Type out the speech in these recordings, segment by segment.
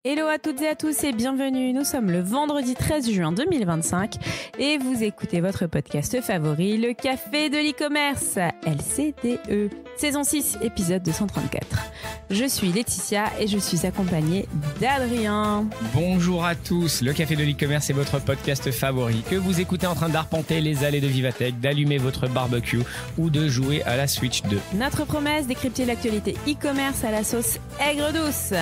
Hello à toutes et à tous et bienvenue. Nous sommes le vendredi 13 juin 2025 et vous écoutez votre podcast favori, le Café de l'e-commerce, LCDE, saison 6, épisode 234. Je suis Laetitia et je suis accompagnée d'Adrien. Bonjour à tous, le Café de l'e-commerce est votre podcast favori que vous écoutez en train d'arpenter les allées de Vivatech, d'allumer votre barbecue ou de jouer à la Switch 2. Notre promesse, décrypter l'actualité e-commerce à la sauce aigre douce.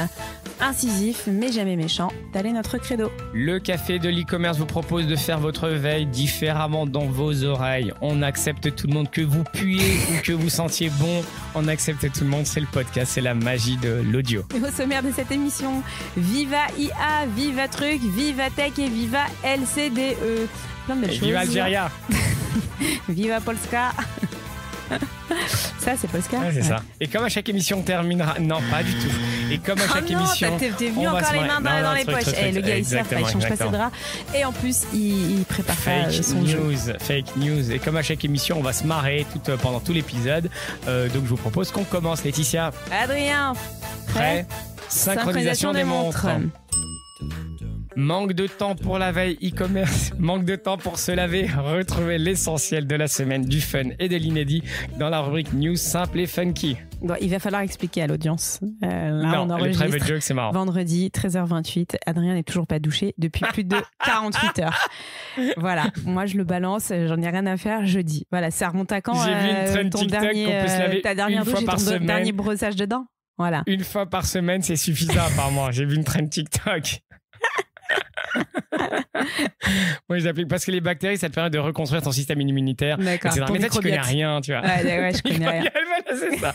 Incisif mais jamais méchant, tel est notre credo. Le Café de l'e-commerce vous propose de faire votre veille différemment dans vos oreilles. On accepte tout le monde, que vous puiez ou que vous sentiez bon, on accepte tout le monde, c'est le podcast, c'est la magie de l'audio. Et au sommaire de cette émission, Viva IA, Viva Truc, Viva Tech et Viva LCDE. Plein de belles choses. Viva Algérie. Viva Polska. Ça, c'est Polska. Ouais, c'est ça. Et comme à chaque émission, on terminera. Non, pas du tout. Et comme à chaque émission. T'es venu encore les mains dans les poches. Le gars, il sert, il change pas ses draps. Et en plus, il prépare son jeu. Fake news. Et comme à chaque émission, on va se marrer pendant tout l'épisode. Donc, je vous propose qu'on commence. Laetitia. Adrien. Prêt. Synchronisation des montres. Manque de temps pour la veille e-commerce, manque de temps pour se laver. Retrouvez l'essentiel de la semaine, du fun et de l'inédit dans la rubrique News simple et funky. Bon, il va falloir expliquer à l'audience. Non, le private joke, c'est marrant. Vendredi, 13h28, Adrien n'est toujours pas douché depuis plus de 48 heures. Voilà, moi je le balance, j'en ai rien à faire, je dis. Voilà, ça remonte à quand? J'ai vu une trend TikTok qu'on peut se laver ta dernière une fois par semaine. Dernier brossage de dents. Voilà. Une fois par semaine, c'est suffisant apparemment. J'ai vu une trend TikTok. Moi je l'applique parce que les bactéries ça te permet de reconstruire ton système immunitaire. D'accord. Mais toi tu connais rien, tu vois. Ouais, je connais rien. C'est ça.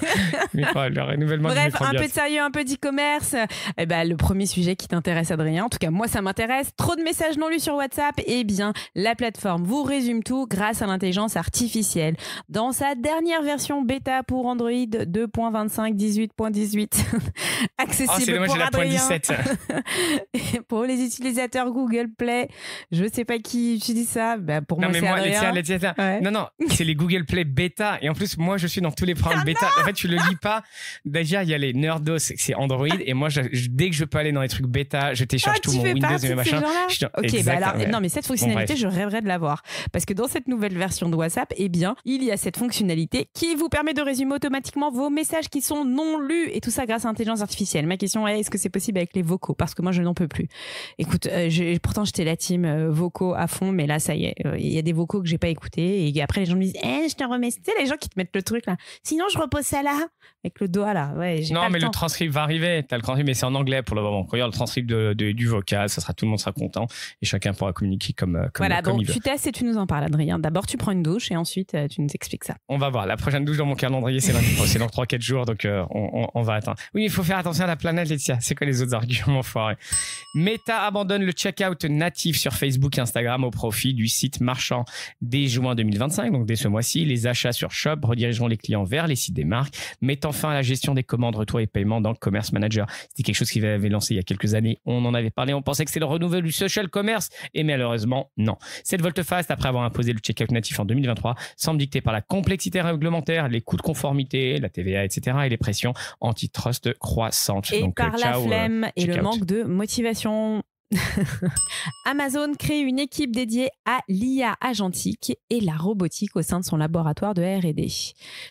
Le renouvellement. Bref, un peu de sérieux, un peu d'e-commerce. Eh ben, le premier sujet qui t'intéresse, Adrien, en tout cas moi ça m'intéresse. Trop de messages non lus sur WhatsApp. Eh bien, la plateforme vous résume tout grâce à l'intelligence artificielle. Dans sa dernière version bêta pour Android 2.25 18.18, accessible c'est dommage, pour j'ai la Adrien. 0.17. Pour les utilisateurs Google Play, je sais pas qui utilise ça. Bah, pour moi, c'est Adrien. Ouais. Non, c'est les Google Play bêta. Et en plus, moi, je suis dans tous les programmes bêta. En fait, tu le lis pas. Déjà, il y a les Nerdos, c'est Android. Et moi, dès que je peux aller dans les trucs bêta, je télécharge tout mon Windows et mes machins. Ok, bah alors, non, mais cette fonctionnalité, je rêverais de l'avoir. Parce que dans cette nouvelle version de WhatsApp, eh bien, il y a cette fonctionnalité qui vous permet de résumer automatiquement vos messages qui sont non lus. Et tout ça grâce à l'intelligence artificielle. Ma question est, est-ce que c'est possible avec les vocaux? Parce que moi, je n'en peux plus. Écoute, pourtant j'étais la team vocaux à fond, mais là ça y est, il y a des vocaux que j'ai pas écoutés et après les gens me disent je te remets. Tu sais, les gens qui te mettent le truc là, sinon je repose ça là avec le doigt là. Ouais, j'ai non pas mais le temps. transcript va arriver, t'as le transcript mais c'est en anglais pour le moment. Regarde le transcript du vocal, tout le monde sera content et chacun pourra communiquer comme voilà, comme donc il veut. tu testes et tu nous en parles, Adrien. D'abord tu prends une douche et ensuite tu nous expliques ça. On va voir, la prochaine douche dans mon calendrier c'est dans 3-4 jours, donc on va attendre. Oui, il faut faire attention à la planète, Laetitia. C'est quoi les autres arguments foirés? Meta abandonne le checkout natif sur Facebook et Instagram au profit du site marchand. Dès juin 2025, donc dès ce mois-ci, les achats sur Shop redirigeront les clients vers les sites des marques, mettant fin à la gestion des commandes, retours et paiements dans le Commerce Manager. C'était quelque chose qui avait lancé il y a quelques années. On en avait parlé, on pensait que c'était le renouveau du social commerce et malheureusement, non. Cette volte-face, après avoir imposé le checkout natif en 2023, semble dictée par la complexité réglementaire, les coûts de conformité, la TVA, etc. et les pressions antitrust croissantes. Et donc, par la flemme et le manque de motivation. Amazon crée une équipe dédiée à l'IA agentique et la robotique au sein de son laboratoire de R&D.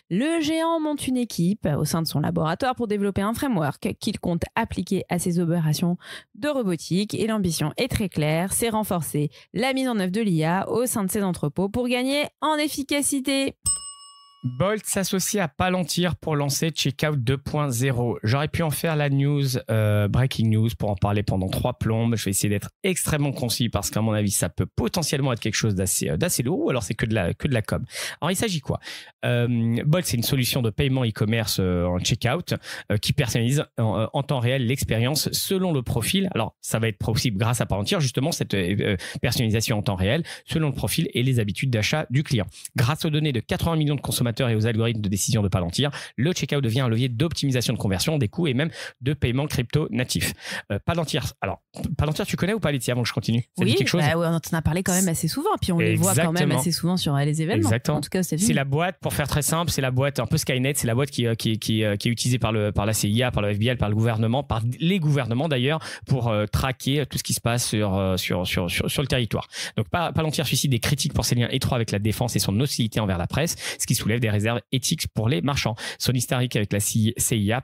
Le géant monte une équipe au sein de son laboratoire pour développer un framework qu'il compte appliquer à ses opérations de robotique et l'ambition est très claire, c'est renforcer la mise en œuvre de l'IA au sein de ses entrepôts pour gagner en efficacité. Bolt s'associe à Palantir pour lancer Checkout 2.0. J'aurais pu en faire la news, breaking news, pour en parler pendant 3 plombes. Je vais essayer d'être extrêmement concis parce qu'à mon avis, ça peut potentiellement être quelque chose d'assez lourd ou alors c'est que de la com. Alors, il s'agit quoi? Bolt, c'est une solution de paiement e-commerce en checkout qui personnalise en temps réel l'expérience selon le profil. Alors, ça va être possible grâce à Palantir, justement, cette personnalisation en temps réel selon le profil et les habitudes d'achat du client. Grâce aux données de 80 millions de consommateurs consommateurs et aux algorithmes de décision de Palantir, le checkout devient un levier d'optimisation de conversion, des coûts et même de paiement crypto natif. Palantir, tu connais ou pas, Laetitia, avant que je continue? Ça dit quelque chose? Ouais, on en a parlé quand même assez souvent, puis on les voit quand même assez souvent sur les événements. Exactement. En tout cas, c'est la boîte, pour faire très simple, c'est la boîte un peu Skynet, c'est la boîte qui est utilisée par la CIA, par le FBI, par le gouvernement, par les gouvernements d'ailleurs, pour traquer tout ce qui se passe sur le territoire. Donc Palantir suscite des critiques pour ses liens étroits avec la défense et son hostilité envers la presse, ce qui soulève des réserves éthiques pour les marchands. Son historique avec la CIA,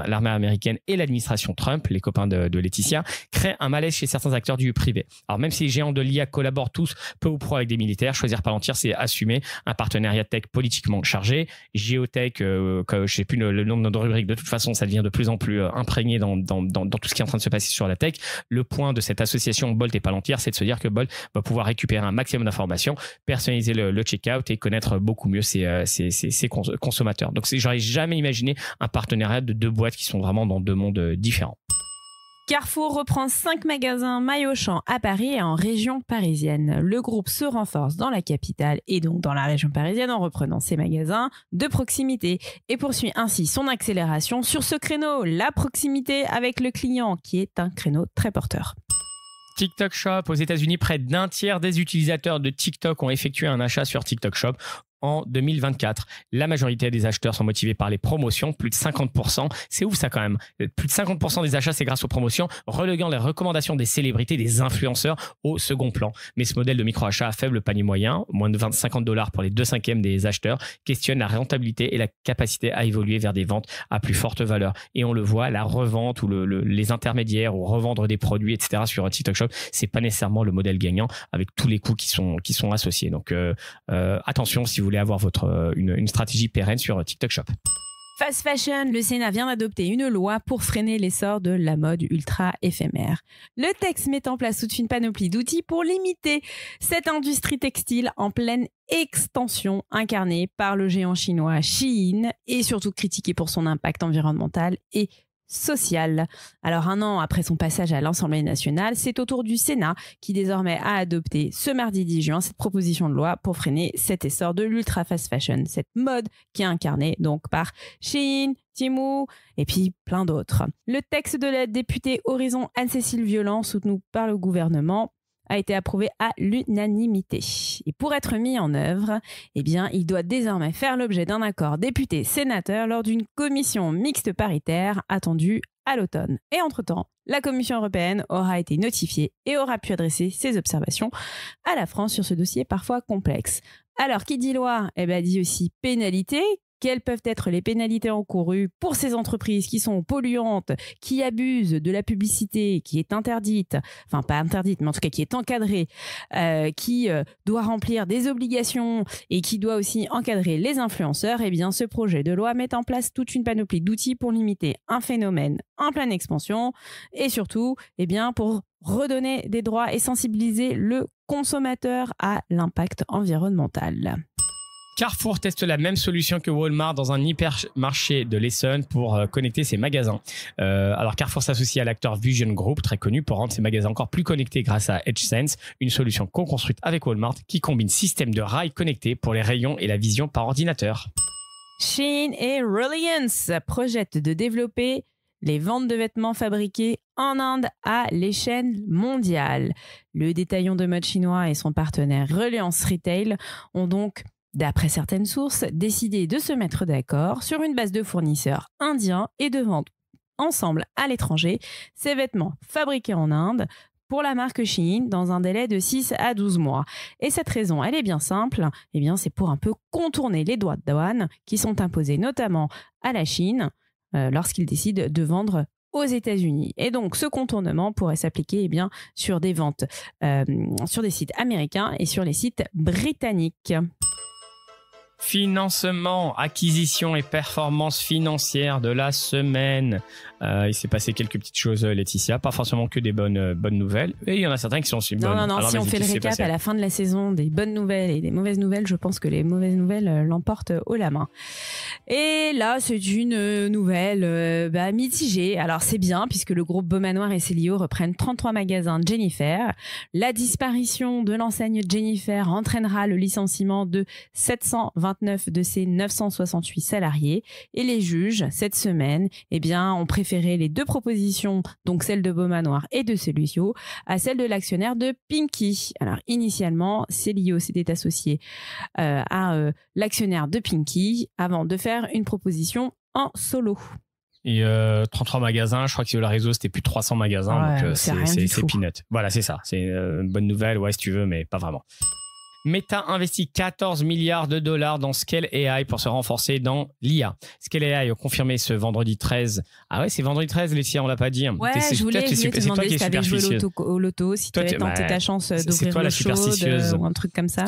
l'armée américaine et l'administration Trump, les copains de Laetitia, crée un malaise chez certains acteurs du privé. Alors même si les géants de l'IA collaborent tous peu ou prou avec des militaires, choisir Palantir, c'est assumer un partenariat tech politiquement chargé. Géotech, je sais plus le nom de notre rubrique, de toute façon ça devient de plus en plus imprégné dans tout ce qui est en train de se passer sur la tech. Le point de cette association Bolt et Palantir, c'est de se dire que Bolt va pouvoir récupérer un maximum d'informations, personnaliser le checkout et connaître beaucoup mieux ses consommateurs. Donc j'aurais jamais imaginé un partenariat de deux boîtes qui sont vraiment dans deux mondes différents. Carrefour reprend 5 magasins Maille-Auchan à Paris et en région parisienne. Le groupe se renforce dans la capitale et donc dans la région parisienne en reprenant ses magasins de proximité et poursuit ainsi son accélération sur ce créneau, la proximité avec le client, qui est un créneau très porteur. TikTok Shop. Aux États-Unis, près d'un tiers des utilisateurs de TikTok ont effectué un achat sur TikTok Shop en 2024. La majorité des acheteurs sont motivés par les promotions, plus de 50%. C'est ouf ça quand même. Plus de 50% des achats, c'est grâce aux promotions, reléguant les recommandations des célébrités, des influenceurs au second plan. Mais ce modèle de micro-achat à faible panier moyen, moins de $50 pour les 2/5 des acheteurs, questionne la rentabilité et la capacité à évoluer vers des ventes à plus forte valeur. Et on le voit, la revente ou les intermédiaires ou revendre des produits, etc. sur un TikTok Shop, c'est pas nécessairement le modèle gagnant avec tous les coûts qui sont associés. Donc attention si vous voulez avoir une stratégie pérenne sur TikTok Shop. Fast fashion, le Sénat vient d'adopter une loi pour freiner l'essor de la mode ultra éphémère. Le texte met en place toute une panoplie d'outils pour limiter cette industrie textile en pleine extension incarnée par le géant chinois Shein et surtout critiquée pour son impact environnemental et social. Alors 1 an après son passage à l'Assemblée nationale, c'est au tour du Sénat qui désormais a adopté ce mardi 10 juin cette proposition de loi pour freiner cet essor de l'ultra fast fashion, cette mode qui est incarnée donc par Shein, Temu et puis plein d'autres. Le texte de la députée Horizon Anne-Cécile Violent, soutenu par le gouvernement, a été approuvé à l'unanimité. Et pour être mis en œuvre, eh bien, il doit désormais faire l'objet d'un accord député-sénateur lors d'une commission mixte paritaire attendue à l'automne. Et entre-temps, la Commission européenne aura été notifiée et aura pu adresser ses observations à la France sur ce dossier parfois complexe. Alors, qui dit loi, dit aussi pénalité. Quelles peuvent être les pénalités encourues pour ces entreprises qui sont polluantes, qui abusent de la publicité, qui est interdite, enfin pas interdite, mais en tout cas qui est encadrée, qui doit remplir des obligations et qui doit aussi encadrer les influenceurs? Eh bien, ce projet de loi met en place toute une panoplie d'outils pour limiter un phénomène en pleine expansion et surtout, pour redonner des droits et sensibiliser le consommateur à l'impact environnemental. Carrefour teste la même solution que Walmart dans un hypermarché de l'Essonne pour connecter ses magasins. Alors Carrefour s'associe à l'acteur Vision Group, très connu, pour rendre ses magasins encore plus connectés grâce à EdgeSense, une solution co-construite avec Walmart qui combine système de rails connectés pour les rayons et la vision par ordinateur. Shein et Reliance projettent de développer les ventes de vêtements fabriqués en Inde à l'échelle mondiale. Le détaillant de mode chinois et son partenaire Reliance Retail ont donc, d'après certaines sources, décidé de se mettre d'accord sur une base de fournisseurs indiens et de vendre ensemble à l'étranger ces vêtements fabriqués en Inde pour la marque Shein dans un délai de 6 à 12 mois. Et cette raison, elle est bien simple. C'est pour un peu contourner les droits de douane qui sont imposés notamment à la Chine lorsqu'ils décident de vendre aux États-Unis. Et donc, ce contournement pourrait s'appliquer sur des ventes sur des sites américains et sur les sites britanniques. Financement, acquisition et performance financière de la semaine. Il s'est passé quelques petites choses, Laetitia, pas forcément que des bonnes nouvelles. Et il y en a certains qui sont aussi bonnes. Non, alors, si on fait le récap à la fin de la saison des bonnes nouvelles et des mauvaises nouvelles, je pense que les mauvaises nouvelles l'emportent haut la main. Et là, c'est une nouvelle mitigée. Alors c'est bien puisque le groupe Beaumanoir et Célio reprennent 33 magasins Jennyfer. La disparition de l'enseigne Jennyfer entraînera le licenciement de 729 de ses 968 salariés. Et les juges, cette semaine, ont préféré les deux propositions, donc celle de Beaumanoir et de Célio, à celle de l'actionnaire de Pinky. Alors initialement, Célio s'était associé à l'actionnaire de Pinky avant de faire une proposition en solo. Et 33 magasins, je crois que sur le réseau c'était plus de 300 magasins, donc c'est peanut. Voilà, c'est ça, c'est une bonne nouvelle, ouais si tu veux, mais pas vraiment. Meta investit 14 milliards de dollars dans Scale AI pour se renforcer dans l'IA. Scale AI a confirmé ce vendredi 13. Ah ouais, c'est vendredi 13, Laetitia, on l'a pas dit. Ouais, je voulais te demander si tu avais joué au loto, si tu avais tenté ta chance d'ouvrir l'eau chaude ou un truc comme ça.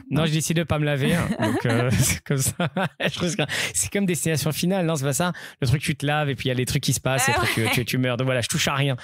Non, je décide de pas me laver. Donc c'est comme ça. C'est comme Destination Finale, non, c'est pas ça. Le truc, tu te laves et puis il y a les trucs qui se passent et après tu meurs. Donc voilà, je touche à rien.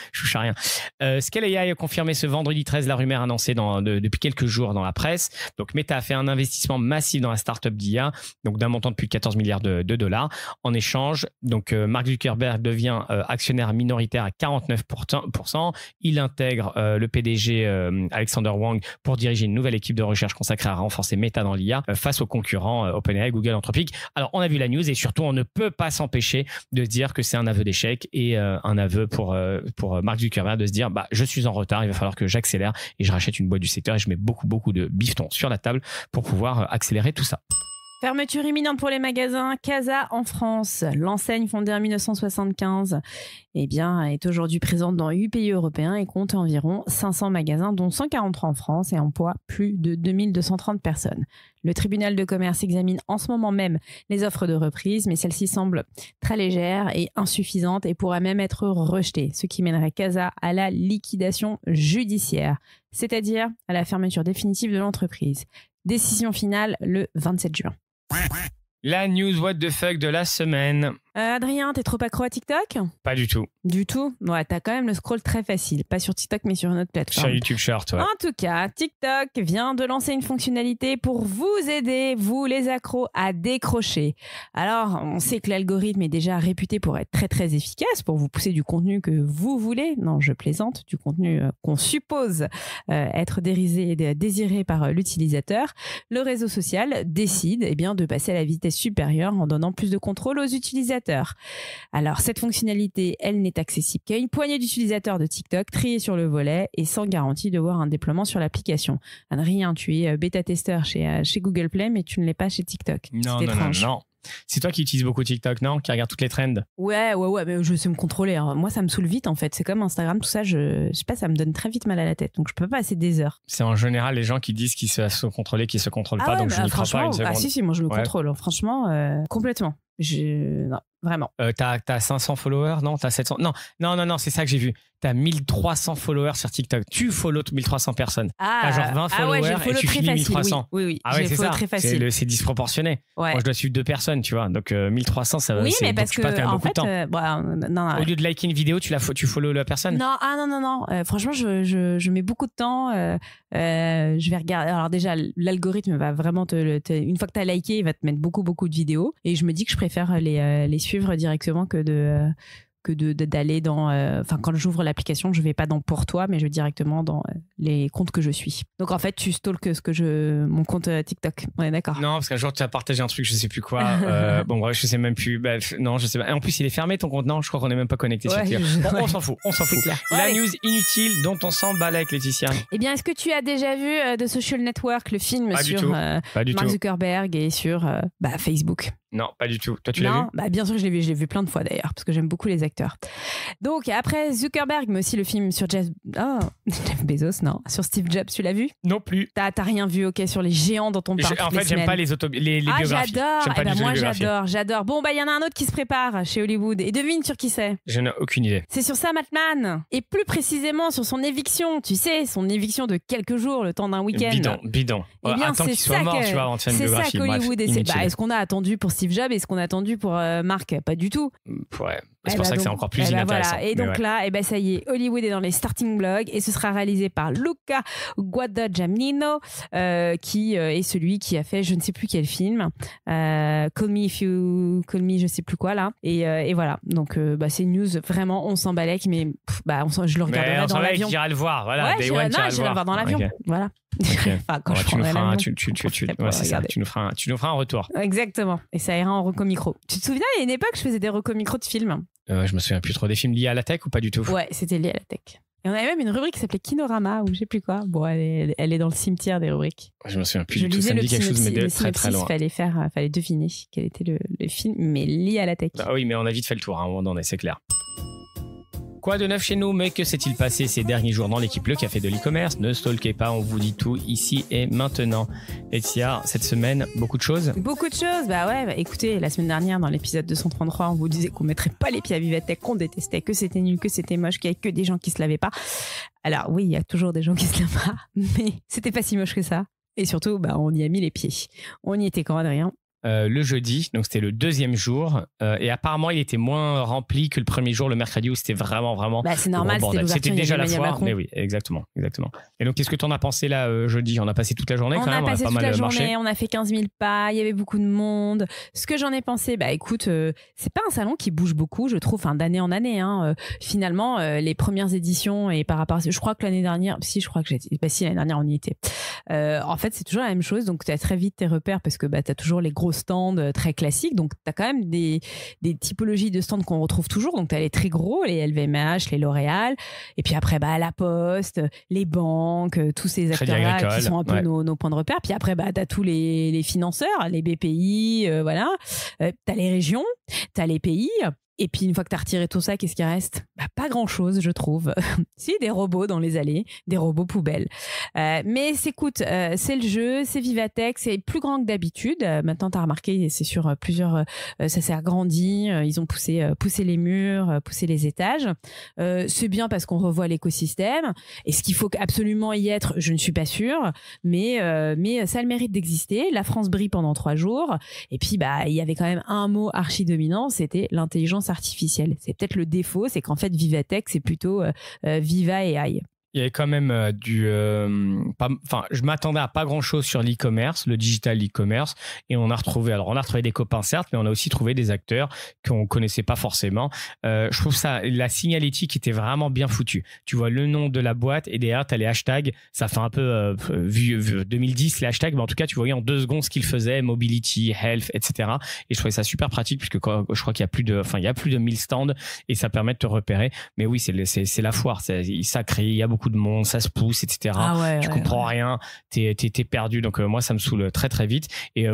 Scale AI a confirmé ce vendredi 13 la rumeur annoncée depuis quelques jours dans la presse. Donc Meta a fait un investissement massif dans la startup d'IA, donc d'un montant de plus de 14 milliards de dollars. En échange, donc Mark Zuckerberg devient actionnaire minoritaire à 49%. Il intègre le PDG Alexander Wang pour diriger une nouvelle équipe de recherche consacrée à renforcer Meta dans l'IA face aux concurrents OpenAI, Google, Anthropic. Alors on a vu la news et surtout on ne peut pas s'empêcher de se dire que c'est un aveu d'échec et un aveu pour Mark Zuckerberg de se dire je suis en retard, il va falloir que j'accélère et je rachète une boîte du secteur et je mets beaucoup de bifetons sur la table pour pouvoir accélérer tout ça. Fermeture imminente pour les magasins Casa en France. L'enseigne fondée en 1975 est aujourd'hui présente dans 8 pays européens et compte environ 500 magasins, dont 143 en France et emploie plus de 2230 personnes. Le tribunal de commerce examine en ce moment même les offres de reprise, mais celle-ci semble très légère et insuffisante et pourra même être rejetée, ce qui mènerait Casa à la liquidation judiciaire, c'est-à-dire à la fermeture définitive de l'entreprise. Décision finale le 27 juin. La news what the fuck de la semaine. Adrien, t'es trop accro à TikTok ? Pas du tout. Du tout ? Ouais, t'as quand même le scroll très facile. Pas sur TikTok, mais sur une autre plateforme. Sur YouTube Short, ouais. En tout cas, TikTok vient de lancer une fonctionnalité pour vous aider, vous les accros, à décrocher. Alors, on sait que l'algorithme est déjà réputé pour être très très efficace, pour vous pousser du contenu que vous voulez. Non, je plaisante, du contenu qu'on suppose être désiré par l'utilisateur. Le réseau social décide de passer à la vitesse supérieure en donnant plus de contrôle aux utilisateurs. Alors, cette fonctionnalité, elle n'est accessible qu'à une poignée d'utilisateurs de TikTok triés sur le volet et sans garantie de voir un déploiement sur l'application. Adrien, tu es bêta-testeur chez Google Play, mais tu ne l'es pas chez TikTok. Non. C'est toi qui utilises beaucoup TikTok, non ? Qui regarde toutes les trends ? Ouais, mais je sais me contrôler. Moi, ça me saoule vite, en fait. C'est comme Instagram, tout ça, je sais pas, ça me donne très vite mal à la tête. Donc, je peux pas passer des heures. C'est en général les gens qui disent qu'ils se contrôlent, qui se contrôlent pas, donc je n'y crois pas une seconde. Si, moi, je me contrôle. Franchement, complètement. Non, vraiment. T'as 500 followers ? Non, t'as 700 ? Non, c'est ça que j'ai vu. T'as 1300 followers sur TikTok. Tu follow 1300 personnes. T'as genre 20 followers et tu finis 1300. Oui. Ah ouais, c'est ça. Très facile. C'est disproportionné. Ouais. Moi, je dois suivre 2 personnes, tu vois. Donc 1300, ça va. Oui, mais parce que en fait, au lieu de liker une vidéo, tu follow la personne. Non, non. Franchement, je mets beaucoup de temps. Je vais regarder. Alors déjà, l'algorithme va vraiment une fois que t'as liké, il va te mettre beaucoup de vidéos. Et je me dis que je préfère les suivre directement que d'aller dans quand j'ouvre l'application, je vais pas dans pour toi, mais je vais directement dans les comptes que je suis. Donc en fait, tu stalkes mon compte TikTok. On est d'accord? Non, parce qu'un jour tu as partagé un truc, je sais plus quoi. Bon bref, je sais même plus. Non, je sais pas. Et en plus, il est fermé ton compte. Non, je crois qu'on est même pas connecté sur TikTok. On s'en fout. La news inutile dont on s'en bat avec Laetitia. Eh bien, est-ce que tu as déjà vu The Social Network, le film sur Mark Zuckerberg et sur Facebook? Non, pas du tout. Toi, tu l'as vu? Bien sûr que je l'ai vu. Je l'ai vu plein de fois d'ailleurs, parce que j'aime beaucoup les acteurs. Donc, après Zuckerberg, mais aussi le film sur Jeff Bezos, non. Sur Steve Jobs, tu l'as vu? Non plus. T'as rien vu, ok, sur les géants dont on parle. En fait, j'aime pas les biographies. J'adore. Moi, j'adore. Bon, il y en a un autre qui se prépare chez Hollywood. Et devine sur qui c'est? Je n'ai aucune idée. C'est sur Sam Altman. Et plus précisément sur son éviction. Tu sais, son éviction de quelques jours, le temps d'un week-end. Bidon. Eh bien, attends qu'il soit mort, tu vois, avant de faire une biographie. C'est ça qu'Hollywood essaie. Est-ce qu'on a attendu pour Steve Jobs? Est-ce qu'on a attendu pour Mark? Pas du tout. Ouais. C'est pour ça que c'est encore plus inintéressant. Voilà. Et donc là, ça y est, Hollywood est dans les starting blocks et ce sera réalisé par Luca Guadagnino, qui est celui qui a fait je ne sais plus quel film, Call Me If You Call Me, je sais plus quoi là. Et voilà. Donc c'est une news vraiment, on s'en balèque, mais je le regarderai dans l'avion. J'irai le voir. Voilà. Ouais, j'irai le voir dans l'avion. Okay. Voilà. Okay. Enfin, quand je tu nous feras un retour. Exactement. Et ça ira en reco micro. Tu te souviens, il y a une époque, je faisais des reco micro de films. Je me souviens plus trop des films liés à la tech ou pas du tout. Ouais, c'était lié à la tech. Et on avait même une rubrique qui s'appelait Kinorama ou je sais plus quoi. Bon, elle est dans le cimetière des rubriques. Je me souviens plus du tout. Ça me dit quelque chose, mais de très très loin. Fallait deviner quel était le film, mais lié à la tech. Ah oui, mais on a vite fait le tour, hein, à un moment donné, c'est clair. Quoi de neuf chez nous, mais que s'est-il passé ces derniers jours dans l'équipe Le Café de l'e-commerce? Ne stalkez pas, on vous dit tout ici et maintenant. Laetitia, cette semaine, beaucoup de choses? Beaucoup de choses, écoutez, la semaine dernière, dans l'épisode 233, on vous disait qu'on mettrait pas les pieds à Vivatech, qu'on détestait, que c'était nul, que c'était moche, qu'il y avait que des gens qui se lavaient pas. Alors oui, il y a toujours des gens qui se lavent pas, mais c'était pas si moche que ça. Et surtout, on y a mis les pieds. On y était quand, Adrien? Le jeudi, donc c'était le deuxième jour, et apparemment il était moins rempli que le premier jour, le mercredi, où c'était vraiment c'est normal, c'était déjà la foire, mais oui, exactement. Et donc qu'est-ce que t'en as pensé là jeudi? On a passé toute la journée quand même, on a pas mal marché. On a fait 15 000 pas, il y avait beaucoup de monde. Ce que j'en ai pensé, écoute, c'est pas un salon qui bouge beaucoup, je trouve, d'année en année, hein. Finalement, les premières éditions, et par rapport à, je crois que l'année dernière, l'année dernière on y était. En fait, c'est toujours la même chose, donc tu as très vite tes repères parce que tu as toujours les gros stands très classiques, donc tu as quand même des typologies de stands qu'on retrouve toujours, donc tu as les très gros, les LVMH, les L'Oréal, et puis après la Poste, les banques, tous ces acteurs-là qui sont un peu nos points de repère, puis après tu as tous les financeurs, les BPI, voilà, tu as les régions, tu as les pays. Et puis une fois que tu as retiré tout ça, qu'est-ce qui reste? Pas grand-chose, je trouve. Si, des robots dans les allées, des robots poubelles. Mais écoute, c'est le jeu, c'est Vivatech, c'est plus grand que d'habitude. Maintenant, tu as remarqué, c'est sur plusieurs... ça s'est agrandi, ils ont poussé les murs, poussé les étages. C'est bien parce qu'on revoit l'écosystème. Est-ce qu'il faut absolument y être? Je ne suis pas sûre. Mais ça a le mérite d'exister. La France brille pendant 3 jours. Et puis, il y avait quand même un mot archi-dominant, c'était l'intelligence artificielle. C'est peut-être le défaut, c'est qu'en fait Vivatech c'est plutôt Viva AI. Il y avait quand même je m'attendais à pas grand chose sur l'e-commerce, le digital e-commerce, et on a retrouvé des copains certes, mais on a aussi trouvé des acteurs qu'on connaissait pas forcément. Je trouve la signalétique était vraiment bien foutue. Tu vois le nom de la boîte et derrière t'as les hashtags, ça fait un peu vu 2010 les hashtags, mais en tout cas tu voyais en 2 secondes ce qu'ils faisaient, mobility, health, etc. Et je trouvais ça super pratique puisque je crois qu'il y a plus de 1000 stands et ça permet de te repérer. Mais oui, c'est la foire, ça crée, il y a beaucoup de monde, ça se pousse, etc. Tu comprends rien, t'es perdu. Donc moi, ça me saoule très très vite. Et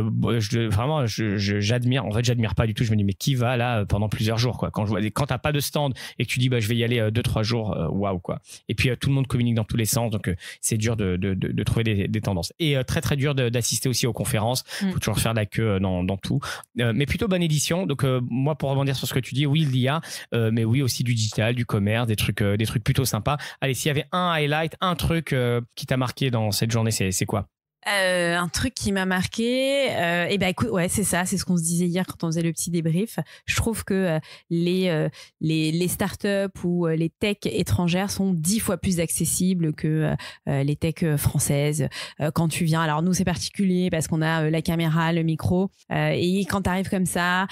j'admire. En fait, j'admire pas du tout. Je me dis mais qui va là pendant plusieurs jours quoi. Quand t'as pas de stand et que tu dis je vais y aller 2-3 jours, waouh quoi. Et puis tout le monde communique dans tous les sens, donc c'est dur de trouver des tendances. Et très très dur d'assister aussi aux conférences. Faut toujours faire la queue dans tout. Mais plutôt bonne édition. Donc moi, pour rebondir sur ce que tu dis, oui il y a, mais oui aussi du digital, du commerce, des trucs plutôt sympas. Allez, s'il y avait un highlight, un truc qui t'a marqué dans cette journée, c'est quoi? Un truc qui m'a marqué, écoute, c'est ça, c'est ce qu'on se disait hier quand on faisait le petit débrief. Je trouve que les startups ou les techs étrangères sont 10 fois plus accessibles que les techs françaises. Quand tu viens, alors nous c'est particulier parce qu'on a la caméra, le micro, et quand t'arrives comme ça,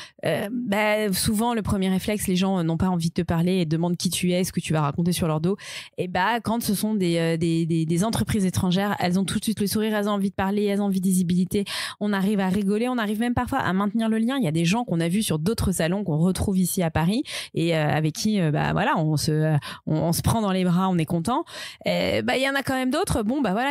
souvent le premier réflexe, les gens n'ont pas envie de te parler et demandent qui tu es, ce que tu vas raconter sur leur dos. Et quand ce sont des entreprises étrangères, elles ont tout de suite le sourire, elles ont envie de parler, elles ont envie de visibilité, on arrive à rigoler, on arrive même parfois à maintenir le lien. Il y a des gens qu'on a vus sur d'autres salons qu'on retrouve ici à Paris et avec qui on se prend dans les bras, on est content. Il y en a quand même d'autres,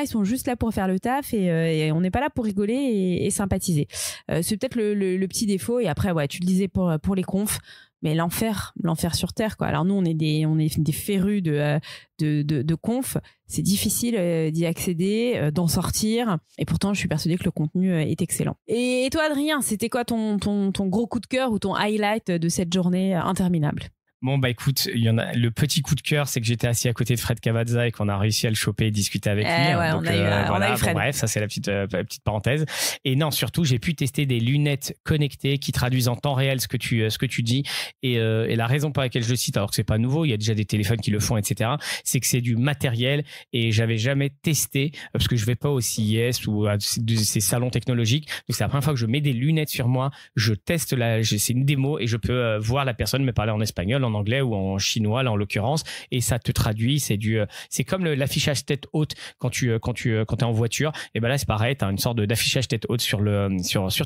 ils sont juste là pour faire le taf et on n'est pas là pour rigoler et sympathiser. C'est peut-être le petit défaut. Et après tu le disais pour les confs, mais l'enfer sur terre quoi. Alors nous on est des férus de conf, c'est difficile d'y accéder, d'en sortir, et pourtant je suis persuadée que le contenu est excellent. Et toi Adrien, c'était quoi ton gros coup de cœur ou ton highlight de cette journée interminable? Bon, bah écoute, il y en a. Le petit coup de cœur, c'est que j'étais assis à côté de Fred Cavazza et qu'on a réussi à le choper et discuter avec lui. Ouais, donc, on a eu Fred. Bon, bref, ça c'est la petite parenthèse. Et non, surtout, j'ai pu tester des lunettes connectées qui traduisent en temps réel ce que tu dis. Et la raison pour laquelle je le cite, alors que c'est pas nouveau, il y a déjà des téléphones qui le font, etc., c'est que c'est du matériel et j'avais jamais testé parce que je vais pas au CES ou à ces salons technologiques. Donc c'est la première fois que je mets des lunettes sur moi, je teste c'est une démo et je peux voir la personne me parler en espagnol, en anglais ou en chinois là en l'occurrence, et ça te traduit. C'est comme l'affichage tête haute quand tu es en voiture. Et ben là c'est pareil, tu as une sorte d'affichage tête haute sur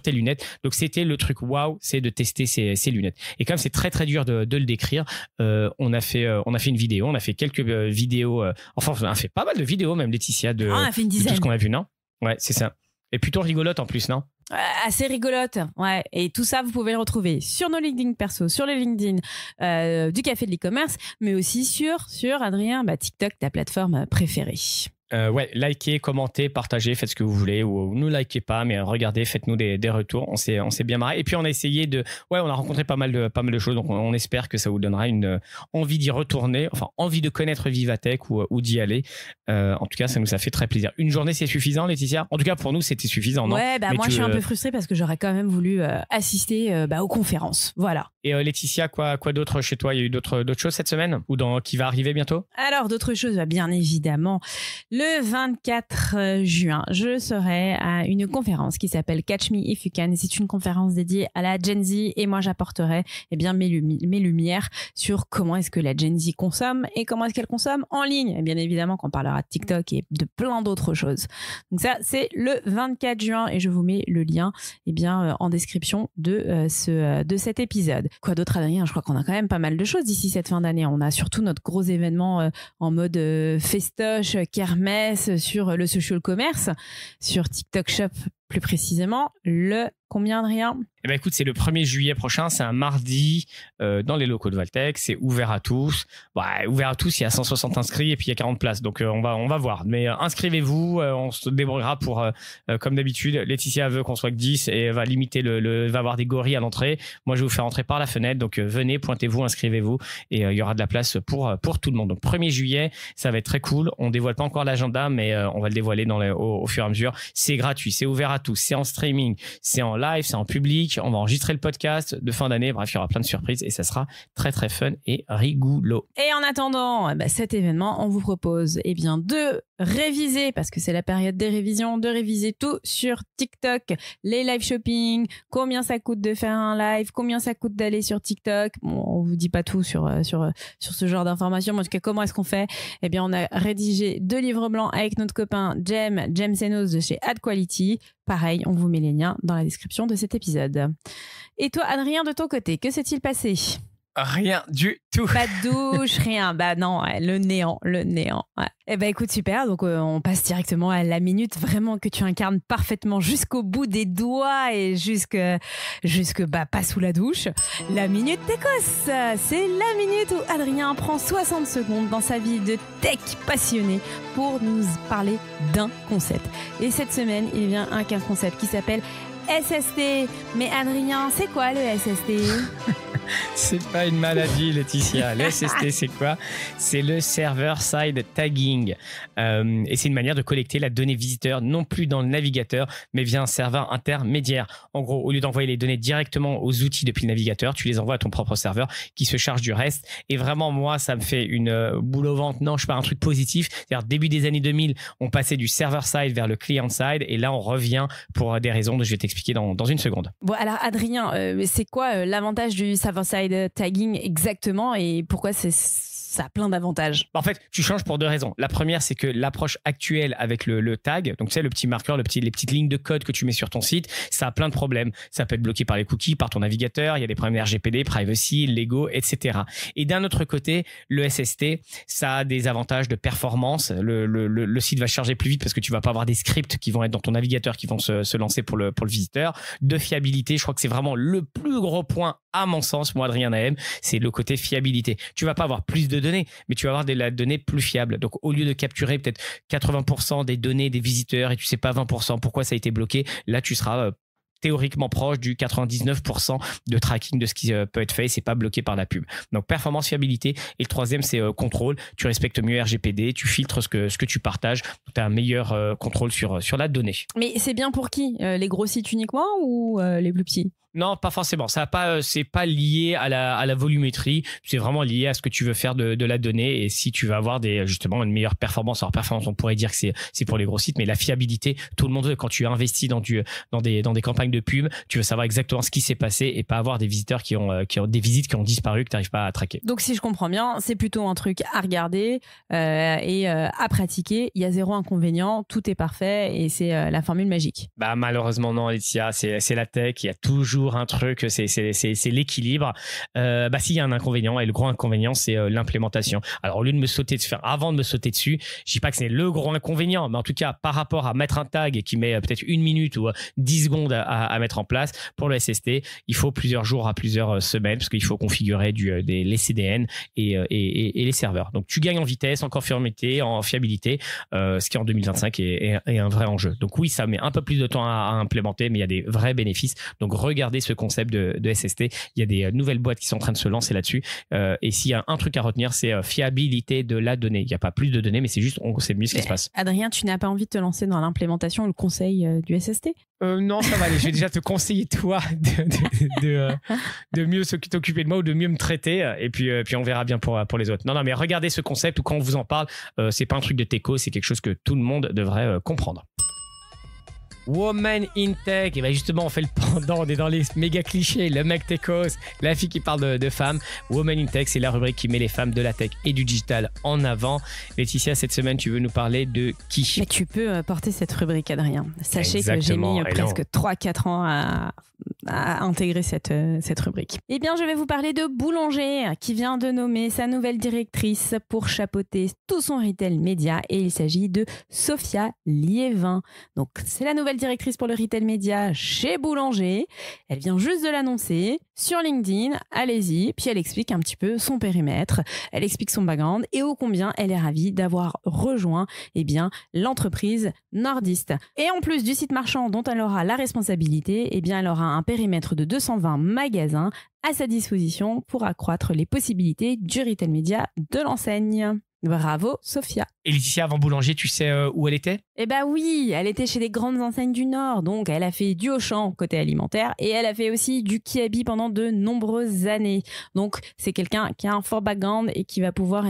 tes lunettes. Donc c'était le truc waouh, c'est de tester ces lunettes. Et comme c'est très très dur de le décrire, on a fait une vidéo, on a fait quelques vidéos, enfin on a fait pas mal de vidéos même, Laetitia, on a fait une dizaine de tout ce qu'on a vu, non? Ouais, c'est ça. Et plutôt rigolote en plus, non? Assez rigolote, ouais. Et tout ça, vous pouvez le retrouver sur nos LinkedIn perso, sur les LinkedIn du Café de l'e-commerce, mais aussi sur Adrien, TikTok, ta plateforme préférée. Ouais, likez, commentez, partagez, faites ce que vous voulez, ou ne likez pas, mais regardez, faites-nous des retours. On s'est bien marré. Et puis on a essayé on a rencontré pas mal de choses, donc on espère que ça vous donnera une envie d'y retourner, enfin envie de connaître Vivatech ou d'y aller. En tout cas, ça nous a fait très plaisir. Une journée, c'est suffisant, Laetitia? En tout cas, pour nous, c'était suffisant, non? Ouais, moi je suis un peu frustrée parce que j'aurais quand même voulu assister aux conférences. Voilà. Et Laetitia, quoi d'autre chez toi? Il y a eu d'autres choses cette semaine ou qui va arriver bientôt? Alors, d'autres choses, bien évidemment. Le 24 juin, je serai à une conférence qui s'appelle Catch Me If You Can. C'est une conférence dédiée à la Gen Z et moi, j'apporterai mes lumières sur comment est-ce que la Gen Z consomme et comment est-ce qu'elle consomme en ligne. Et bien évidemment qu'on parlera de TikTok et de plein d'autres choses. Donc ça, c'est le 24 juin et je vous mets le lien en description de cet épisode. Quoi d'autre, Adrien? Je crois qu'on a quand même pas mal de choses d'ici cette fin d'année. On a surtout notre gros événement en mode festoche, kermesse sur le social commerce, sur TikTok Shop plus précisément. Le combien, Adrien? Eh ben écoute, c'est le 1er juillet prochain, c'est un mardi dans les locaux de Valtech, c'est ouvert à tous. Ouvert à tous, il y a 160 inscrits et puis il y a 40 places, donc on va voir. Mais inscrivez-vous, on se débrouillera pour, comme d'habitude, Laetitia veut qu'on soit que 10 et va limiter va avoir des gorilles à l'entrée. Moi, je vais vous faire entrer par la fenêtre, donc venez, pointez-vous, inscrivez-vous et il y aura de la place pour tout le monde. Donc 1er juillet, ça va être très cool. On dévoile pas encore l'agenda, mais on va le dévoiler au fur et à mesure. C'est gratuit, c'est ouvert à tous, c'est en streaming, c'est en live, c'est en public. On va enregistrer le podcast de fin d'année. Bref, il y aura plein de surprises et ça sera très très fun et rigolo. Et en attendant cet événement, on vous propose de réviser, parce que c'est la période des révisions, de réviser tout sur TikTok, les live shopping, combien ça coûte de faire un live, combien ça coûte d'aller sur TikTok. Bon, on vous dit pas tout sur ce genre d'informations, mais en tout cas, comment est-ce qu'on fait? On a rédigé 2 livres blancs avec notre copain James Senos de chez AdQuality. Pareil, on vous met les liens dans la description de cet épisode. Et toi, Adrien, de ton côté, que s'est-il passé? Rien du tout. Pas de douche, rien. Non, le néant. Ouais. Écoute, super. Donc, on passe directement à la minute vraiment que tu incarnes parfaitement jusqu'au bout des doigts et jusque pas sous la douche. La minute Techos. C'est la minute où Adrien prend 60 secondes dans sa vie de tech passionné pour nous parler d'un concept. Et cette semaine, il vient avec un concept qui s'appelle SST. Mais Adrien, c'est quoi le SST? C'est pas une maladie, Laetitia. Le SST, c'est quoi? C'est le server-side tagging. Et c'est une manière de collecter la donnée visiteur, non plus dans le navigateur, mais via un serveur intermédiaire. En gros, au lieu d'envoyer les données directement aux outils depuis le navigateur, tu les envoies à ton propre serveur qui se charge du reste. Et vraiment, moi, ça me fait une boule au ventre. Non, je sais pas, un truc positif. C'est-à-dire, début des années 2000, on passait du server-side vers le client-side. Et là, on revient pour des raisons que je vais t'expliquer dans une seconde. Bon, alors, Adrien, c'est quoi l'avantage du server-side tagging exactement et pourquoi ça a plein d'avantages? En fait, tu changes pour 2 raisons. La première, c'est que l'approche actuelle avec le tag, donc tu sais, le petit marqueur, les petites lignes de code que tu mets sur ton site, ça a plein de problèmes. Ça peut être bloqué par les cookies, par ton navigateur, il y a des problèmes RGPD, privacy, Lego, etc. Et d'un autre côté, le SST, ça a des avantages de performance. Le site va charger plus vite parce que tu vas pas avoir des scripts qui vont être dans ton navigateur qui vont se lancer pour le visiteur. De fiabilité, je crois que c'est vraiment le plus gros point, à mon sens, moi, Adrien Nahem, c'est le côté fiabilité. Tu vas pas avoir plus de données, mais tu vas avoir des données plus fiables. Donc, au lieu de capturer peut-être 80% des données des visiteurs et tu sais pas 20% pourquoi ça a été bloqué, là, tu seras théoriquement proche du 99% de tracking de ce qui peut être fait. C'est pas bloqué par la pub. Donc performance, fiabilité. Et le troisième, c'est contrôle. Tu respectes mieux RGPD, tu filtres ce que tu partages. Tu as un meilleur contrôle sur la donnée. Mais c'est bien pour qui? Les gros sites uniquement ou les plus petits? Non, pas forcément. C'est pas lié à la volumétrie. C'est vraiment lié à ce que tu veux faire de la donnée et si tu veux avoir justement une meilleure performance. Alors performance, on pourrait dire que c'est pour les gros sites, mais la fiabilité, tout le monde, quand tu investis dans des campagnes de pub, tu veux savoir exactement ce qui s'est passé et pas avoir des visiteurs qui ont des visites qui ont disparu que tu n'arrives pas à traquer. Donc si je comprends bien, c'est plutôt un truc à regarder et à pratiquer. Il y a zéro inconvénient, tout est parfait et c'est la formule magique. Bah malheureusement non, Laetitia, c'est la tech. Il y a toujours un truc, c'est l'équilibre. S'il y a un inconvénient, et le gros inconvénient, c'est l'implémentation. Alors, au lieu de me sauter avant de me sauter dessus, je dis pas que c'est le gros inconvénient, mais en tout cas, par rapport à mettre un tag qui met peut-être 1 minute ou 10 secondes à mettre en place, pour le SST, il faut plusieurs jours à plusieurs semaines, parce qu'il faut configurer les CDN et les serveurs. Donc, tu gagnes en vitesse, en conformité, en fiabilité, ce qui en 2025 est un vrai enjeu. Donc oui, ça met un peu plus de temps à implémenter, mais il y a des vrais bénéfices. Donc, regardez ce concept de SST. Il y a des nouvelles boîtes qui sont en train de se lancer là-dessus. Et s'il y a un truc à retenir, c'est fiabilité de la donnée. Il n'y a pas plus de données, mais c'est juste, on sait mieux ce qui se passe. Adrien, tu n'as pas envie de te lancer dans l'implémentation ou le conseil du SST? Non, ça va aller. Je vais déjà te conseiller, toi, de mieux t'occuper de moi ou de mieux me traiter. Et puis on verra bien pour les autres. Non, mais regardez ce concept ou quand on vous en parle, c'est pas un truc de techo, c'est quelque chose que tout le monde devrait comprendre. Woman in Tech, et bien justement on fait le pendant, on est dans les méga clichés, le mec techos, la fille qui parle de femmes. Woman in Tech, c'est la rubrique qui met les femmes de la tech et du digital en avant. Laetitia, cette semaine tu veux nous parler de qui? Mais tu peux porter cette rubrique, Adrien. Sachez que j'ai mis presque 3-4 ans à intégrer cette rubrique. Eh bien, je vais vous parler de Boulanger qui vient de nommer sa nouvelle directrice pour chapeauter tout son retail média et il s'agit de Sophia Liévin. Donc, c'est la nouvelle directrice pour le retail média chez Boulanger. Elle vient juste de l'annoncer sur LinkedIn. Allez-y. Puis elle explique un petit peu son périmètre. Elle explique son background et ô combien elle est ravie d'avoir rejoint l'entreprise nordiste. Et en plus du site marchand dont elle aura la responsabilité, elle aura un périmètre de 220 magasins à sa disposition pour accroître les possibilités du retail média de l'enseigne. Bravo, Sophia. Et Laetitia, avant Boulanger, tu sais où elle était? Eh ben oui, elle était chez les grandes enseignes du Nord. Donc, elle a fait du Auchan côté alimentaire et elle a fait aussi du Kiabi pendant de nombreuses années. Donc, c'est quelqu'un qui a un fort background et qui va pouvoir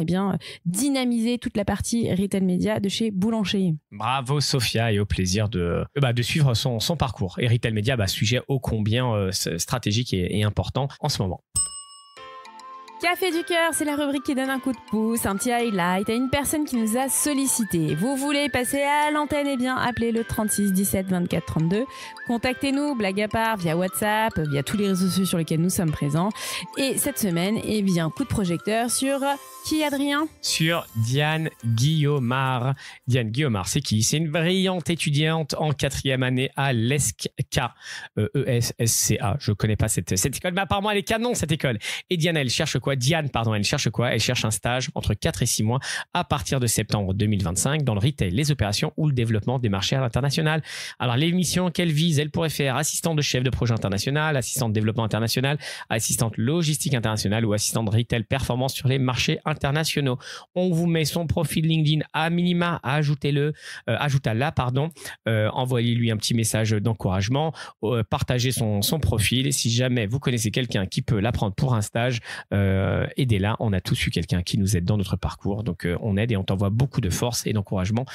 dynamiser toute la partie retail média de chez Boulanger. Bravo, Sophia, et au plaisir de suivre son parcours. Et retail média, sujet ô combien stratégique et important en ce moment. Café du cœur, c'est la rubrique qui donne un coup de pouce, un petit highlight à une personne qui nous a sollicité. Vous voulez passer à l'antenne? Appelez le 36 17 24 32. Contactez-nous, blague à part, via WhatsApp, via tous les réseaux sociaux sur lesquels nous sommes présents. Et cette semaine, coup de projecteur sur qui, Adrien? Sur Diane Guillaumard. Diane Guillaumard, c'est qui? C'est une brillante étudiante en 4e année à l'ESCA. ESSCA. Je ne connais pas cette école, mais apparemment elle est canon, cette école. Et Diane, elle cherche quoi? Elle cherche quoi? Elle cherche un stage entre 4 et 6 mois à partir de septembre 2025 dans le retail, les opérations ou le développement des marchés à l'international. Alors, les missions qu'elle vise, elle pourrait faire assistante de chef de projet international, assistante de développement international, assistante logistique internationale ou assistante de retail performance sur les marchés internationaux. On vous met son profil LinkedIn à minima, ajoutez-la, envoyez-lui un petit message d'encouragement, partagez son profil. Et si jamais vous connaissez quelqu'un qui peut la prendre pour un stage, aidez-la. On a tous eu quelqu'un qui nous aide dans notre parcours, donc on aide et on t'envoie beaucoup de force et d'encouragement,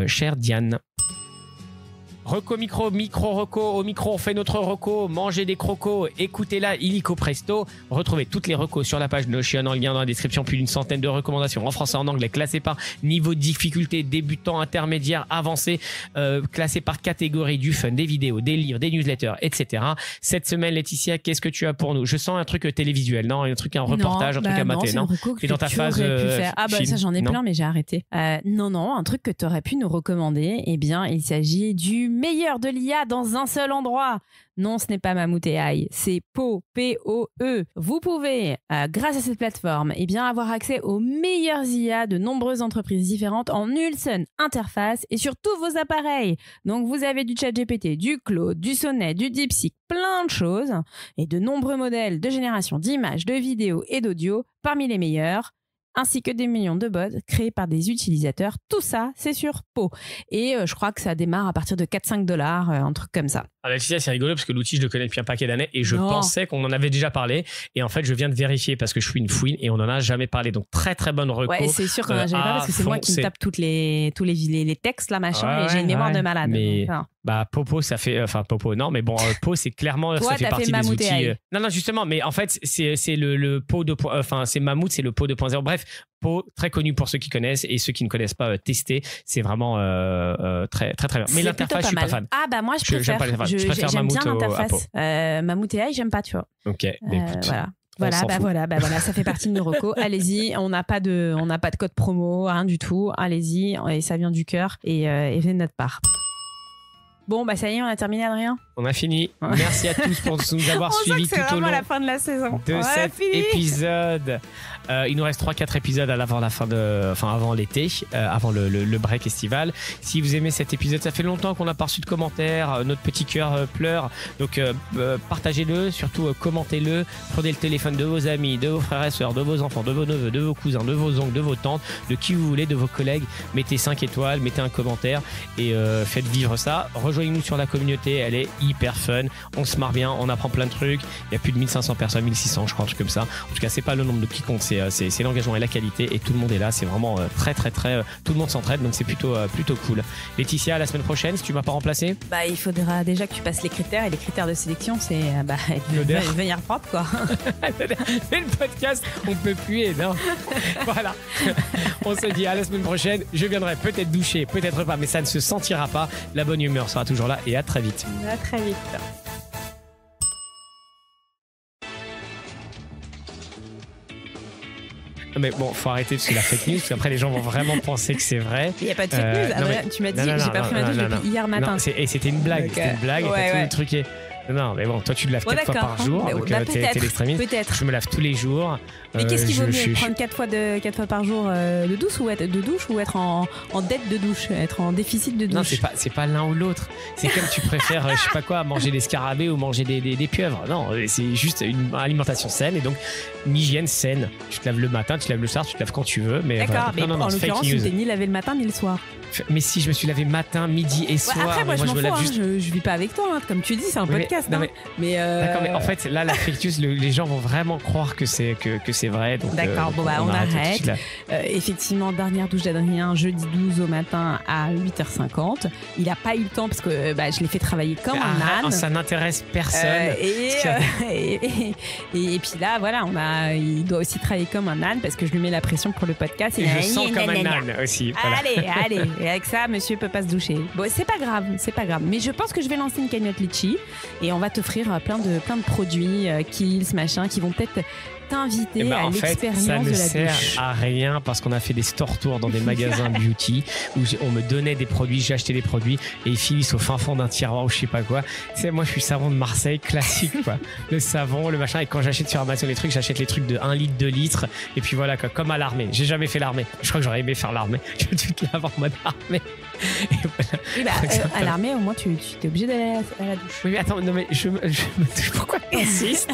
chère Diane. Reco micro reco, au micro on fait notre reco, mangez des crocos, écoutez-la illico presto. Retrouvez toutes les recos sur la page Notion en lien dans la description, plus d'une centaine de recommandations en français et en anglais classées par niveau de difficulté, débutant, intermédiaire, avancé, classées par catégorie, du fun, des vidéos, des livres, des newsletters, etc. Cette semaine, Laetitia, qu'est-ce que tu as pour nous? Je sens un truc télévisuel, non? Un reportage, un truc à mater, non? Et dans ta phase ça j'en ai plein mais j'ai arrêté. Non, un truc que tu aurais pu nous recommander, il s'agit du meilleur de l'IA dans un seul endroit. Non, ce n'est pas Mammouth AI, c'est Po, P-O-E. Vous pouvez, grâce à cette plateforme, avoir accès aux meilleures IA de nombreuses entreprises différentes en une seule interface et sur tous vos appareils. Donc, vous avez du ChatGPT, du Claude, du Sonnet, du DeepSeek, plein de choses et de nombreux modèles de génération d'images, de vidéos et d'audio parmi les meilleurs, ainsi que des millions de bots créés par des utilisateurs. Tout ça, c'est sur Po. Et je crois que ça démarre à partir de 4-5 $, un truc comme ça. Alors, Laetitia, c'est rigolo parce que l'outil, je le connais depuis un paquet d'années et je pensais qu'on en avait déjà parlé. Et en fait, je viens de vérifier parce que je suis une fouine et on n'en a jamais parlé. Donc, très, très bonne reco. Ouais, c'est sûr qu'on n'en a jamais parlé parce que c'est moi qui me tape tous les textes, là, machin, et j'ai une mémoire de malade. Mais Popo, ça fait. Enfin, Popo, non, mais bon, Po, c'est clairement. Toi, ça fait partie des outils. Non, justement, mais en fait, c'est le Po 2. Enfin, c'est Mammouth, c'est le Po 2.0. Bref, Po, très connu pour ceux qui connaissent et ceux qui ne connaissent pas, tester. C'est vraiment très, très, très bien. Mais l'interface, je suis pas fan. Ah, bah, moi, je préfère. J'aime bien l'interface. Mammouth AI, j'aime pas, tu vois. Ok, écoute. Voilà, ça fait partie de nos recos. Allez-y, on n'a pas de code promo, rien du tout. Allez-y, et ça vient du cœur et venez de notre part. Bon, bah ça y est, on a terminé, Adrien. On a fini. Merci à tous pour nous avoir suivis tout au long la fin de la saison de cet épisode. Il nous reste 3-4 épisodes avant l'été, avant le break estival. Si vous aimez cet épisode, ça fait longtemps qu'on n'a pas reçu de commentaires, notre petit cœur pleure. Donc partagez-le, surtout commentez-le. Prenez le téléphone de vos amis, de vos frères et sœurs, de vos enfants, de vos neveux, de vos cousins, de vos oncles, de vos tantes, de qui vous voulez, de vos collègues. Mettez 5 étoiles, mettez un commentaire et faites vivre ça. Rejoignez-nous sur la communauté, elle est hyper fun, on se marre bien, on apprend plein de trucs. Il y a plus de 1500 personnes, 1600 je crois, un truc comme ça. En tout cas, c'est pas le nombre qui compte, c'est l'engagement et la qualité et tout le monde est là, c'est vraiment très très très tout le monde s'entraide, donc c'est plutôt cool. Laetitia, la semaine prochaine, si tu m'as pas remplacé, il faudra déjà que tu passes les critères, et les critères de sélection, c'est venir propre, quoi. Mais le podcast, on peut plus, et non. Voilà, on se dit à la semaine prochaine. Je viendrai peut-être doucher, peut-être pas, mais ça ne se sentira pas. La bonne humeur sera toujours là et à très vite. À très vite. Mais bon, faut arrêter parce que la fake news, parce qu'après les gens vont vraiment penser que c'est vrai. Il n'y a pas de fake news. Tu m'as dit, j'ai pas pris ma douche depuis hier matin. Et c'était une blague. C'était une blague. Et t'as tout truqué. Non, mais bon, toi tu te laves 4 fois par jour, donc t'es l'extrémiste. Peut-être. Je me lave tous les jours. Mais qu'est-ce qu'il vaut mieux, prendre 4 fois par jour de douche ou être en dette de douche, être en déficit de douche? Non, c'est pas l'un ou l'autre. C'est comme tu préfères, je sais pas quoi, manger des scarabées ou manger des pieuvres. Non, c'est juste une alimentation saine et donc une hygiène saine. Tu te laves le matin, tu te laves le soir, tu te laves quand tu veux. Mais d'accord, mais en l'occurrence, tu t'es ni lavé le matin ni le soir. Mais si, je me suis lavé matin, midi et soir. Après, moi je m'en fous, juste... je vis pas avec toi, comme tu dis, c'est un podcast. D'accord, mais en fait, là, la fake news, les gens vont vraiment croire que c'est vrai. D'accord, on arrête. Effectivement, dernière douche d'Adrien, jeudi 12 au matin à 8h50. Il a pas eu le temps parce que je l'ai fait travailler comme un âne. Ça n'intéresse personne. Et puis là, voilà, il doit aussi travailler comme un âne parce que je lui mets la pression pour le podcast. Et je sens comme un âne aussi. Voilà. Allez. Et avec ça, monsieur peut pas se doucher. Bon, c'est pas grave. Mais je pense que je vais lancer une cagnotte Litchi et on va t'offrir plein de produits, Kiehl's, machin, qui vont peut-être t'inviter à l'expérience de la douche. Ça ne sert à rien parce qu'on a fait des store tours dans des magasins beauty où on me donnait des produits, j'achetais des produits et ils finissent au fin fond d'un tiroir ou je sais pas quoi. Tu sais, moi je suis savon de Marseille classique, quoi. Le savon, le machin, et quand j'achète sur Amazon les trucs, j'achète les trucs de 1 litre, 2 litres et puis voilà, quoi, comme à l'armée. J'ai jamais fait l'armée. Je crois que j'aurais aimé faire l'armée. Tu te laves en mode armée. À l'armée, au moins, tu es obligé d'aller à la douche. Oui, mais attends, non, mais pourquoi t'insistes?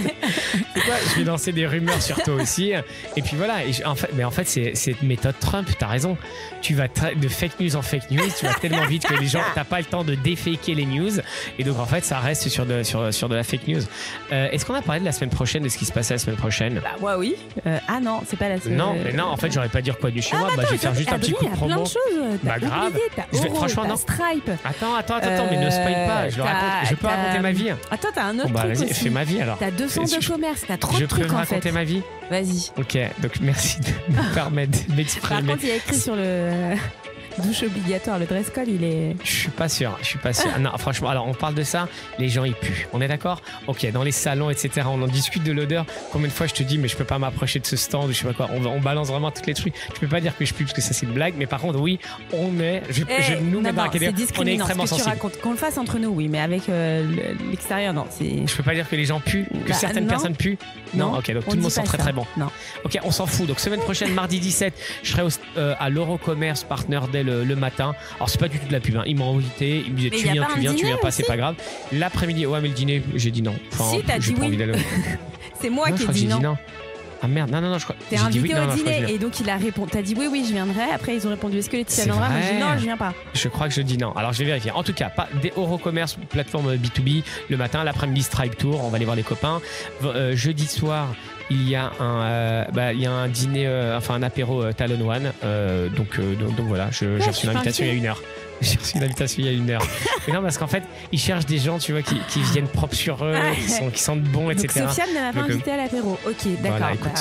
C'est quoi? Je vais lancer des rumeurs sur toi aussi. Et puis voilà. En fait, c'est cette méthode Trump. T'as raison. Tu vas de fake news en fake news. Tu vas tellement vite que les gens, t'as pas le temps de défaker les news. Et donc, en fait, ça reste sur de la fake news. Est-ce qu'on a parlé de la semaine prochaine, de ce qui se passait la semaine prochaine? Moi, oui. Non, c'est pas la semaine. Non, en fait, j'aurais pas dire quoi du chez moi. Je vais faire juste un petit coup de promo. Il y a plein de choses. Bah, grave. Franchement, non. Stripe. Attends, mais ne spoil pas. Je peux raconter ma vie. Attends, t'as un autre truc aussi. Fais ma vie alors. T'as 200 de commerce, t'as trop de trucs en fait. Je peux raconter ma vie. Vas-y. Ok, donc merci de me permettre de m'exprimer. Par contre, il y a écrit sur le... Douche obligatoire, le dress code, il est... Je suis pas sûr. Non, franchement, alors on parle de ça, les gens ils puent. On est d'accord ? Ok, dans les salons, etc. On en discute de l'odeur. Combien de fois je te dis, mais je peux pas m'approcher de ce stand ou je sais pas quoi. On balance vraiment tous les trucs. Je peux pas dire que je pue parce que ça c'est une blague, mais par contre, oui, on est. Je nous mets dans la catégorie. On est extrêmement sensible. Qu'on le fasse entre nous, oui, mais avec l'extérieur, non. Je peux pas dire que les gens puent, que certaines personnes puent. Non, ok, donc tout le monde sent très bon. Non. Ok, on s'en fout. Donc semaine prochaine, mardi 17, je serai à l'Eurocommerce Partner Day le matin. Alors c'est pas du tout de la pub, hein. Ils m'ont invité, ils me disaient tu viens pas, c'est pas grave. L'après-midi, ouais, mais le dîner, j'ai dit non. Enfin, si, t'as dit oui. C'est moi qui ai dit non. Ah merde, non, je crois. T'es invité au dîner et donc il a répondu. T'as dit oui, je viendrai. Après ils ont répondu est-ce que Laetitia viendra ? Moi j'ai dit non, je viens pas. Je crois que je dis non. Alors je vais vérifier. En tout cas, pas des Eurocommerce, plateforme B2B le matin, l'après-midi Stripe Tour. On va aller voir les copains. Jeudi soir, il y a un dîner, un apéro Talon One. Donc voilà, j'ai reçu l'invitation il y a 1 heure. J'ai reçu l'invitation il y a 1 heure. Mais non, parce qu'en fait, ils cherchent des gens, tu vois, qui viennent propres sur eux, qui sentent bon, etc. Donc Sofiane ne m'a pas invité à l'apéro. Ok, d'accord. Voilà, écoute.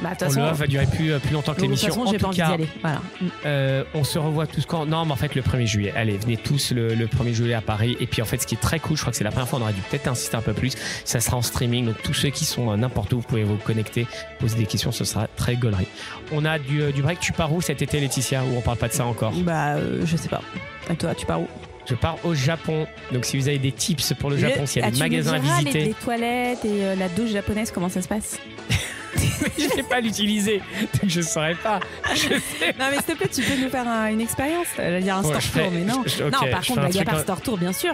De toute façon, va durer plus longtemps que l'émission. De toute façon, j'ai pas envie d'y aller. Voilà. On se revoit tous quand. Non, mais en fait, le 1er juillet. Allez, venez tous le 1er juillet à Paris. Et puis, en fait, ce qui est très cool, je crois que c'est la première fois, on aurait dû peut-être insister un peu plus. Ça sera en streaming. Donc, tous ceux qui sont n'importe où, vous pouvez vous connecter, poser des questions. Ce sera très gaulerie. On a du break. Tu pars où cet été, Laetitia, ou on parle pas de ça encore? Je sais pas. Et toi, tu pars où? Je pars au Japon. Donc, si vous avez des tips pour le Japon, s'il y a des magasins à visiter. Les toilettes et la douche japonaise, comment ça se passe? Je ne sais pas l'utiliser, donc je ne saurais pas. Non, mais s'il te plaît, tu peux nous faire une expérience. Il y a un store tour, mais non. Non, par contre, il n'y a pas store tour, bien sûr.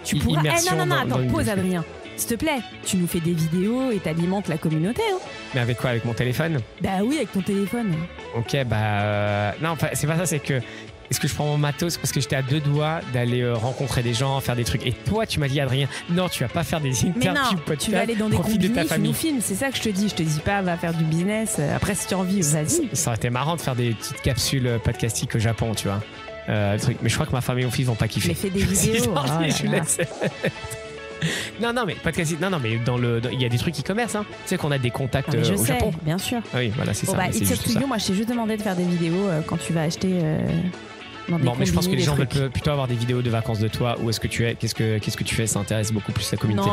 Tu pourras. Non, attends, pause, Adrien. S'il te plaît, tu nous fais des vidéos et t'alimentes la communauté. Hein. Mais avec quoi? Avec mon téléphone? Bah oui, avec ton téléphone. Ok, non, enfin, c'est pas ça, c'est que. Est-ce que je prends mon matos parce que j'étais à 2 doigts d'aller rencontrer des gens, faire des trucs. Et toi, tu m'as dit, Adrien, non, tu vas pas faire des interviews podcast. Tu vas aller dans des combini, tu nous filmes. C'est ça que je te dis. Je te dis pas, va faire du business. Après, si tu as envie, vas-y. Ça aurait été marrant de faire des petites capsules podcastiques au Japon, tu vois. Mais je crois que ma femme et mon fils vont pas kiffer. Mais fais des vidéos. Je laisse. Non, mais podcast. Non, mais il y a des trucs e-commerce. Hein. Tu sais qu'on a des contacts au Japon. Bien sûr. Oui, voilà, c'est ça. It's up to you. Moi, je t'ai juste demandé de faire des vidéos quand tu vas acheter. Bon, mais je pense que les gens veulent plutôt avoir des vidéos de vacances de toi. Où est-ce que tu es? Qu'est-ce que tu fais? Ça intéresse beaucoup plus la communauté.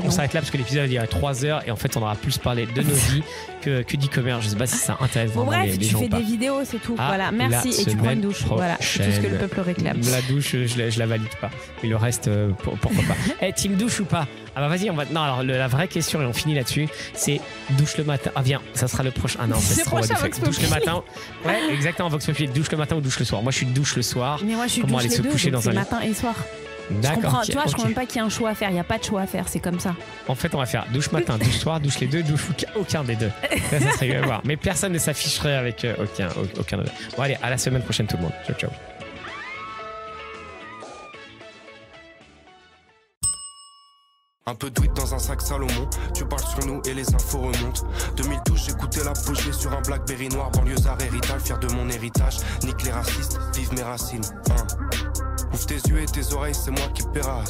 On s'arrête là parce que l'épisode va durer 3 heures et en fait on aura plus parlé de nos vies que d'e-commerce. Je sais pas si ça intéresse vraiment les gens. Bref, tu fais des vidéos, c'est tout. Voilà, merci. Et tu prends une douche. Voilà, c'est tout ce que le peuple réclame. La douche, je la valide pas. Mais le reste, pourquoi pas. Team douche ou pas? Ah bah vas-y, non, alors la vraie question, et on finit là-dessus, c'est douche le matin. Ah viens, ça sera le prochain. Ah non, c'est trop douche le matin. Ouais, exactement, Vox Populi, douche le matin ou douche le soir. Moi je suis douche le soir. Mais moi je suis douche les deux, donc c'est matin et soir. D'accord. Tu vois, je comprends même pas qu'il y a un choix à faire. Il n'y a pas de choix à faire, c'est comme ça. En fait, on va faire douche matin, douche soir, douche les deux, douche aucun des deux. Ça serait bien à voir. Mais personne ne s'afficherait avec aucun des deux. Bon allez, à la semaine prochaine tout le monde. Ciao, ciao. Un peu de tweet dans un sac Salomon. Tu parles sur nous et les infos remontent. 2012, j'écoutais l'apogée sur un Blackberry noir. Banlieusard héritage, fier de mon héritage. Nique les racistes, vive mes racines. Ouvre tes yeux et tes oreilles, c'est moi qui paiera.